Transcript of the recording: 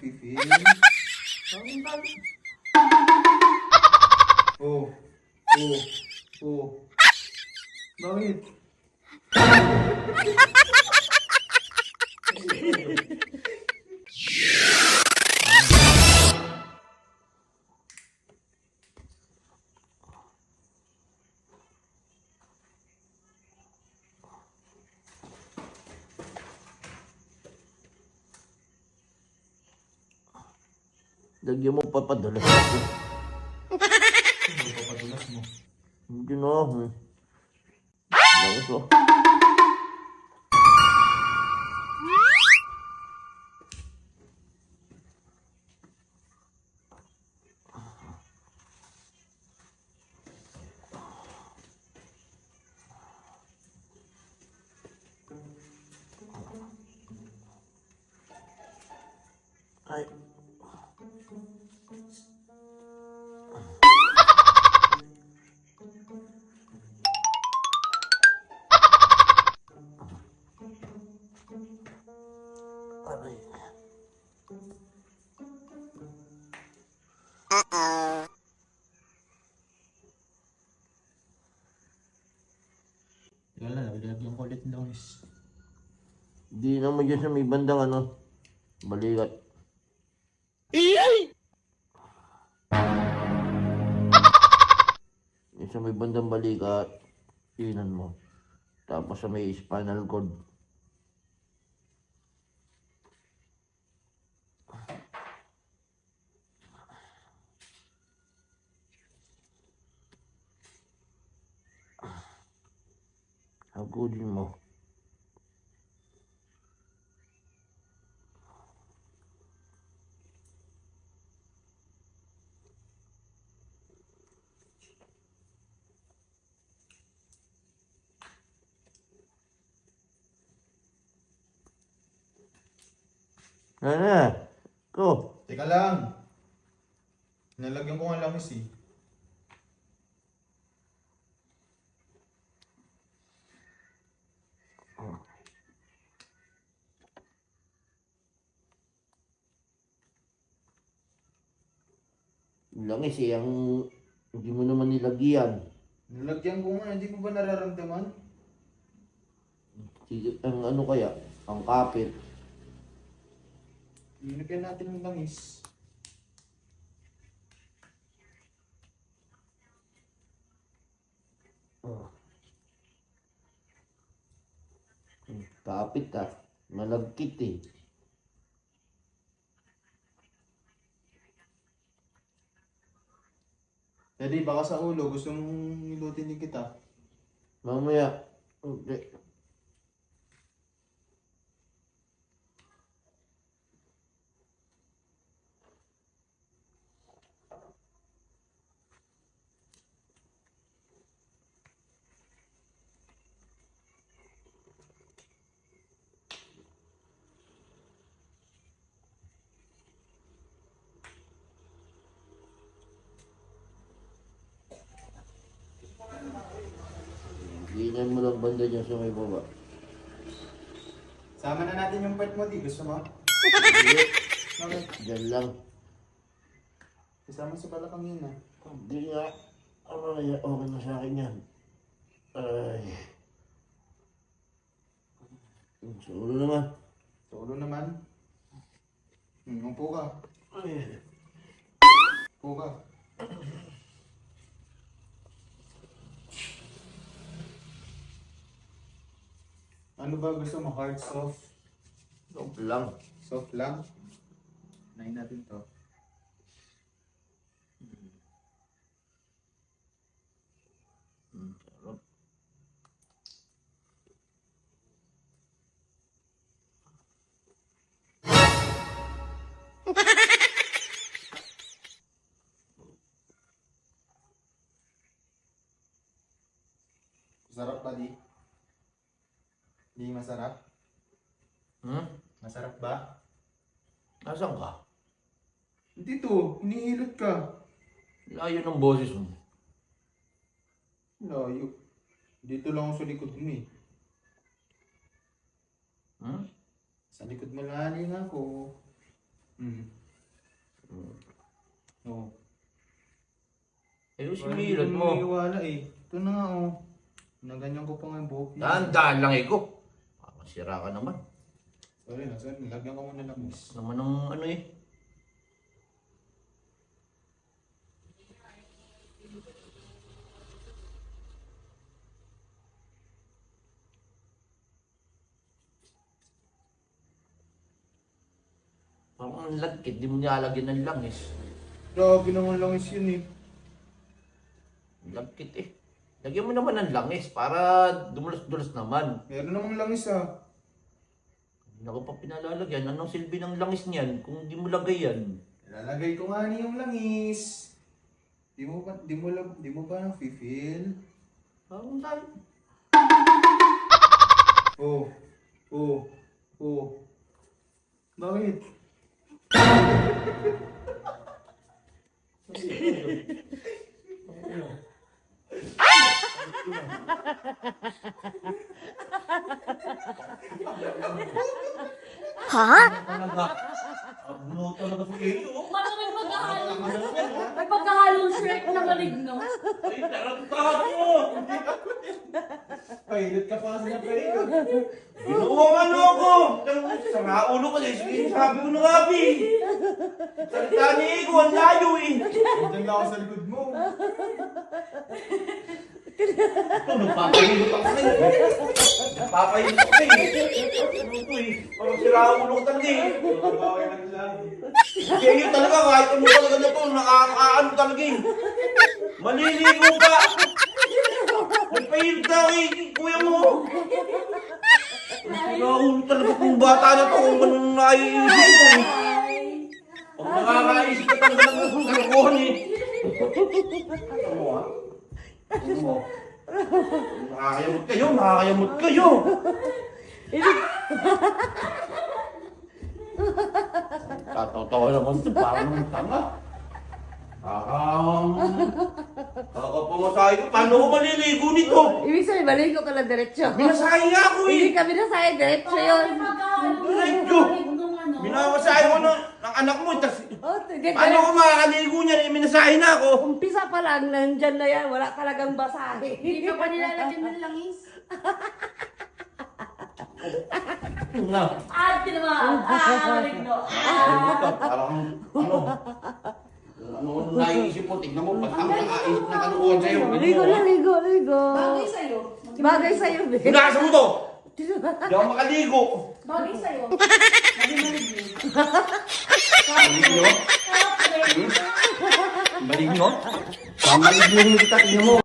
Fifin. Oh. Oh. Oh. Bakit? Lagyan mo papadalas ako. Ano papadulas mo? Hindi na ako eh. Langis oh. Ay. Aray. Wala na, nilagyan ko ulit ng langis. Di naman dyan sa may bandang ano. Balikat. Yung sa may bandang balikat. Tinan mo. Tapos sa may spinal cord. Hagudin mo. Ano? Ko. Teka lang. Nalagyan ko nga langis eh. Langis eh. Hindi mo naman nilagyan. Nalagyan ko nga, hindi mo ba nararamdaman? Ang ano kaya? Ang kapit. Nilagyan natin ng langis. Oh. Kapit ah. Malagkit eh. Daddy, baka sa ulo, gusto mong nilutin din kita. Mamaya. Okay. Ganyan mo lang banda dyan sa may baba. Sama na natin yung part mo, di. Gusto mo? Hindi. Bakit? Dyan lang. Isama sa balakang yun ah. Hindi nga. Ay, okay na sa akin yan. Ay. Sa ulo naman. Sa ulo naman. Upo ka. Ay. Upo ka. Ano ba gusto mo? Hard, soft? Soft lang. Soft lang? Nahin natin to. Sarap. Masarap ba, di? Hindi masarap? Masarap ba? Nasaan ka? Dito, hinihilot ka. Layo ng boses mo. Layo. Dito lang ako sa likod mo eh. Sa likod mo lang ako. Yung similat mo. Iwala eh. Ito na nga oh. Naganyan ko pa nga yung buhok niya. Dahan-dahan lang ko. Masira ka naman. Sorry na, sorry. Lagyan ko muna ng langis. Naman ng ano eh. Parang ang lagkit, di mo nilalagyan ng langis. Grabe naman langis yun eh. Lagkit eh. Lagyan mo naman ng langis para dumulas-dulas naman. Meron namang langis ah. Hindi na ko pa pinalalagyan. Anong silbi ng langis niyan kung di mo lagay yan? Lalagay ko nga ni yung langis. Di mo ba na-feel? Parang tayo. Oh. Bakit? Ano talaga sa iyo? Parang may pagkahalong shirt na maligno. Ay, tarantado mo! Painit ka pa kasi na painit. Ginawa man ako! Sama ulo ko dahil sabi ko na nga, Pi! Salita ni Ego, ang layo eh! Diyan na ako sa likod mo. Ito, nagpapahilot ako na eh! Nagpapahilot ako na eh! Ano ito eh? Parang sira ang ulo ko talaga eh! Nakabaway lang lang. Kaya yun talaga, kahit ano talaga na ito, nakakaano talaga eh! Maliligo ka! Nagpahilot na ako eh, kuya mo! Nakaulo talaga kung bata na to, kung anong naiisip ko eh! Pag nakakaisip ka talaga ng kalokohan eh! Ano mo ha? Ano mo? Nakakayamot kayo! Tatawa naman ito, parang naman tanga. Kakapamasahe ko, paano ko maliligo nito? Ibig sabihin, maligo ka na diretso. Binasahe nga ako eh! Hindi ka binasahe, diretso yun. May pagkahalong Diretso! maligno ano. Binamasahe ko ng anak mo, tas Oh, hindi paano ka ko makakaligo niyan? Minasahe na ako! Umpisa pa lang, nandyan na yan. Wala talagang basahe. Hindi ka pa nilalagyan ng langis. Nga. Tinamaan. Maligno. Parang ano naiisip mo, tignan mo, ba't ang nakaisip na kalukuhan sa'yo? Ligo na, ligo, ligo. Bagay sa'yo. Bagay sa'yo, be. Hugasan mo to! Hindi ako makaligo! Bagay sa'yo. Maligno? Maligno? Maligno kita, tignan mo!